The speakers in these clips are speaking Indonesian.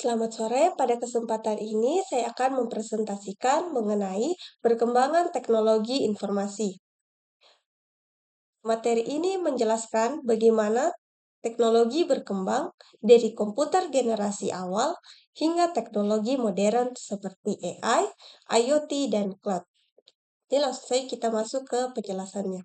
selamat sore. Pada kesempatan ini, saya akan mempresentasikan mengenai perkembangan teknologi informasi. Materi ini menjelaskan bagaimana teknologi berkembang dari komputer generasi awal hingga teknologi modern seperti AI, IoT, dan cloud. Jadi langsung saja kita masuk ke penjelasannya.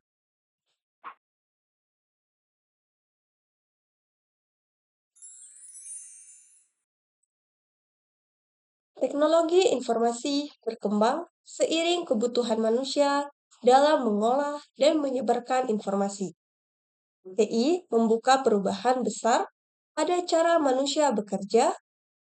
Teknologi informasi berkembang seiring kebutuhan manusia dalam mengolah dan menyebarkan informasi. TI membuka perubahan besar pada cara manusia bekerja,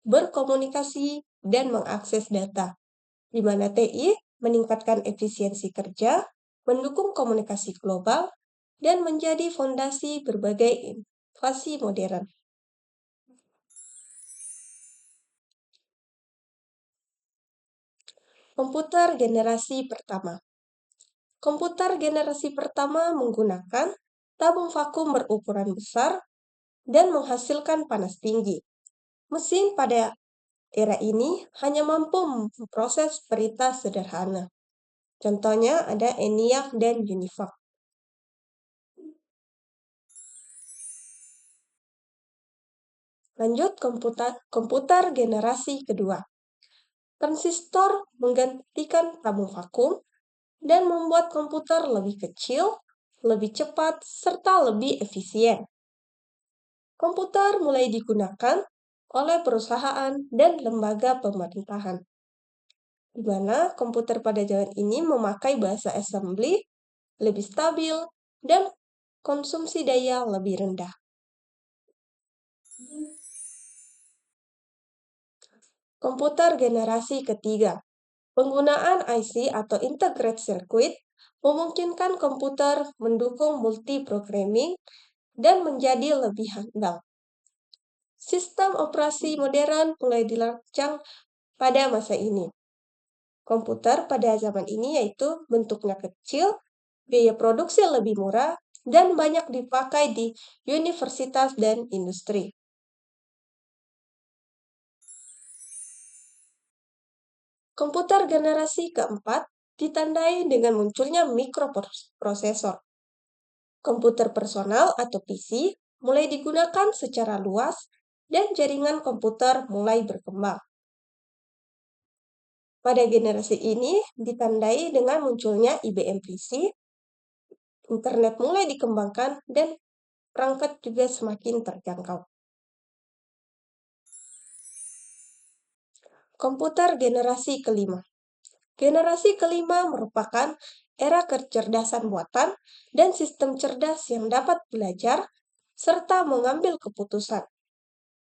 berkomunikasi, dan mengakses data, di mana TI meningkatkan efisiensi kerja, mendukung komunikasi global, dan menjadi fondasi berbagai inovasi modern. Komputer generasi pertama. Komputer generasi pertama menggunakan tabung vakum berukuran besar dan menghasilkan panas tinggi. Mesin pada era ini hanya mampu memproses berita sederhana. Contohnya ada ENIAC dan UNIVAC. Lanjut komputer generasi kedua. Transistor menggantikan tabung vakum dan membuat komputer lebih kecil, lebih cepat, serta lebih efisien. Komputer mulai digunakan oleh perusahaan dan lembaga pemerintahan, di mana komputer pada zaman ini memakai bahasa assembly lebih stabil dan konsumsi daya lebih rendah. Komputer generasi ketiga. Penggunaan IC atau Integrated Circuit memungkinkan komputer mendukung multiprogramming dan menjadi lebih handal. Sistem operasi modern mulai dirancang pada masa ini. Komputer pada zaman ini yaitu bentuknya kecil, biaya produksi lebih murah, dan banyak dipakai di universitas dan industri. Komputer generasi keempat ditandai dengan munculnya mikroprosesor. Komputer personal atau PC mulai digunakan secara luas dan jaringan komputer mulai berkembang. Pada generasi ini ditandai dengan munculnya IBM PC, internet mulai dikembangkan, dan perangkat juga semakin terjangkau. Komputer generasi kelima. Generasi kelima merupakan era kecerdasan buatan dan sistem cerdas yang dapat belajar serta mengambil keputusan.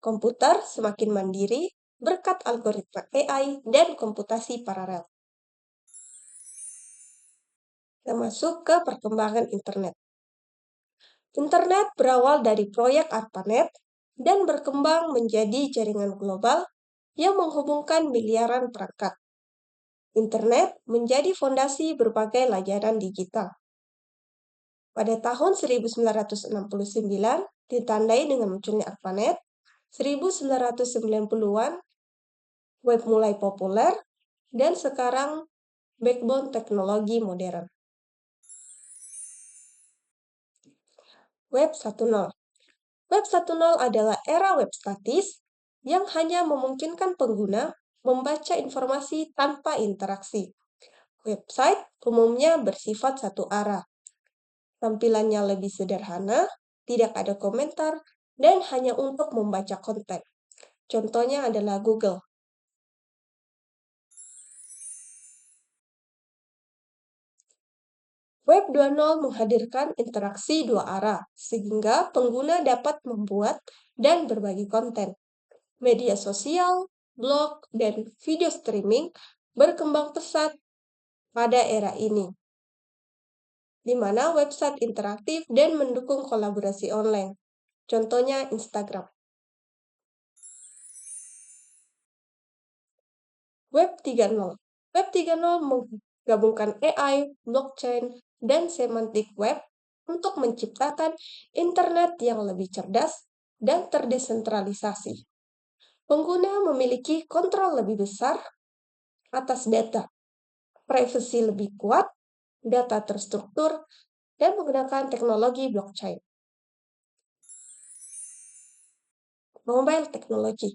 Komputer semakin mandiri berkat algoritma AI dan komputasi paralel. Kita masuk ke perkembangan internet. Internet berawal dari proyek ARPANET dan berkembang menjadi jaringan global yang menghubungkan miliaran perangkat. Internet menjadi fondasi berbagai layanan digital. Pada tahun 1969 ditandai dengan munculnya ARPANET, 1990-an web mulai populer, dan sekarang backbone teknologi modern. Web 1.0. Web 1.0 adalah era web statis yang hanya memungkinkan pengguna membaca informasi tanpa interaksi. Website umumnya bersifat satu arah. Tampilannya lebih sederhana, tidak ada komentar, dan hanya untuk membaca konten. Contohnya adalah Google. Web 2.0 menghadirkan interaksi dua arah, sehingga pengguna dapat membuat dan berbagi konten. Media sosial, blog, dan video streaming berkembang pesat pada era ini, di mana website interaktif dan mendukung kolaborasi online. Contohnya Instagram. Web 3.0. Web 3.0 menggabungkan AI, blockchain, dan semantic web untuk menciptakan internet yang lebih cerdas dan terdesentralisasi. Pengguna memiliki kontrol lebih besar atas data, privasi lebih kuat, data terstruktur, dan menggunakan teknologi blockchain. Mobile technology.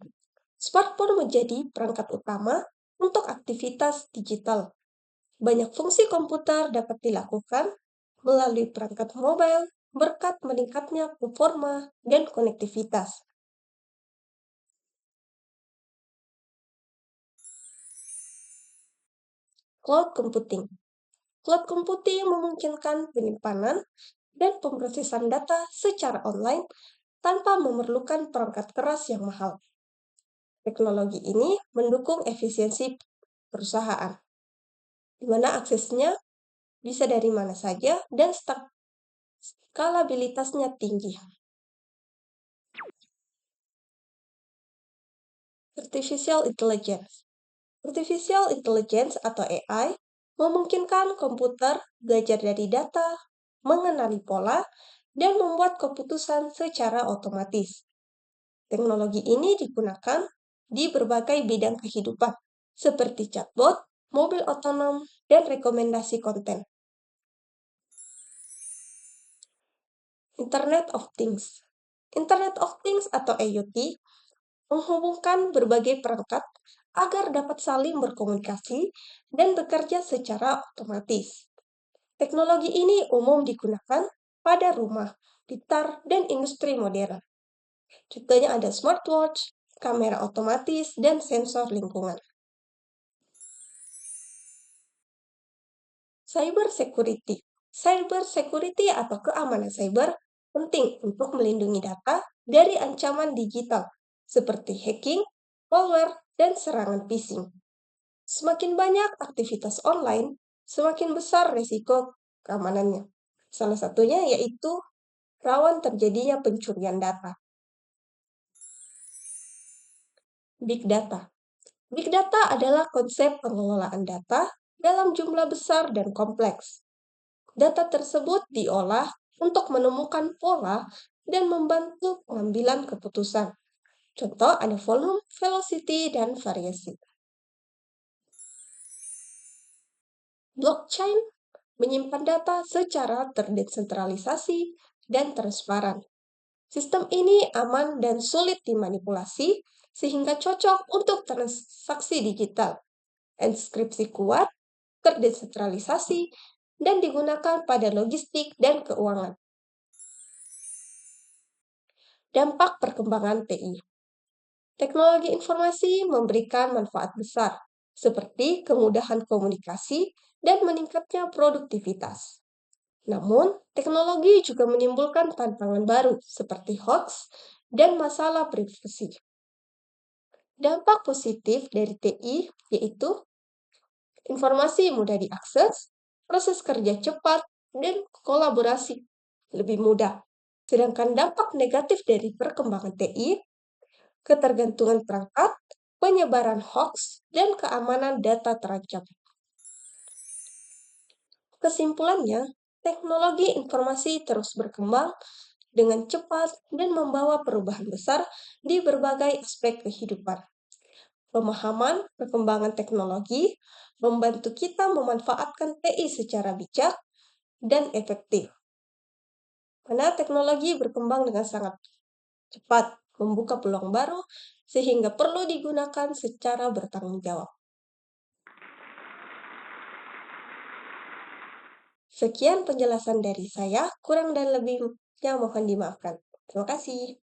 Smartphone menjadi perangkat utama untuk aktivitas digital. Banyak fungsi komputer dapat dilakukan melalui perangkat mobile berkat meningkatnya performa dan konektivitas. Cloud computing. Cloud computing memungkinkan penyimpanan dan pemrosesan data secara online tanpa memerlukan perangkat keras yang mahal. Teknologi ini mendukung efisiensi perusahaan, di mana aksesnya bisa dari mana saja dan skalabilitasnya tinggi. Artificial Intelligence. Artificial Intelligence atau AI memungkinkan komputer belajar dari data, mengenali pola, dan membuat keputusan secara otomatis. Teknologi ini digunakan di berbagai bidang kehidupan, seperti chatbot, mobil otonom, dan rekomendasi konten. Internet of Things. Internet of Things atau IoT menghubungkan berbagai perangkat agar dapat saling berkomunikasi dan bekerja secara otomatis. Teknologi ini umum digunakan pada rumah, pintar, dan industri modern. Contohnya ada smartwatch, kamera otomatis, dan sensor lingkungan. Cyber security. Cyber security atau keamanan cyber penting untuk melindungi data dari ancaman digital seperti hacking, malware, dan serangan phishing. Semakin banyak aktivitas online, semakin besar risiko keamanannya. Salah satunya yaitu rawan terjadinya pencurian data. Big data. Big data adalah konsep pengelolaan data dalam jumlah besar dan kompleks. Data tersebut diolah untuk menemukan pola dan membantu pengambilan keputusan. Contoh ada volume, velocity, dan variasi. Blockchain menyimpan data secara terdesentralisasi dan transparan. Sistem ini aman dan sulit dimanipulasi sehingga cocok untuk transaksi digital. Inskripsi kuat, terdesentralisasi, dan digunakan pada logistik dan keuangan. Dampak perkembangan TI. Teknologi informasi memberikan manfaat besar, seperti kemudahan komunikasi dan meningkatnya produktivitas. Namun, teknologi juga menimbulkan tantangan baru seperti hoax dan masalah privasi. Dampak positif dari TI yaitu informasi mudah diakses, proses kerja cepat, dan kolaborasi lebih mudah. Sedangkan dampak negatif dari perkembangan TI, ketergantungan perangkat, penyebaran hoax, dan keamanan data terancam. Kesimpulannya, teknologi informasi terus berkembang dengan cepat dan membawa perubahan besar di berbagai aspek kehidupan. Pemahaman perkembangan teknologi membantu kita memanfaatkan TI secara bijak dan efektif. Karena teknologi berkembang dengan sangat cepat, membuka peluang baru, sehingga perlu digunakan secara bertanggung jawab. Sekian penjelasan dari saya, kurang dan lebihnya mohon dimaafkan. Terima kasih.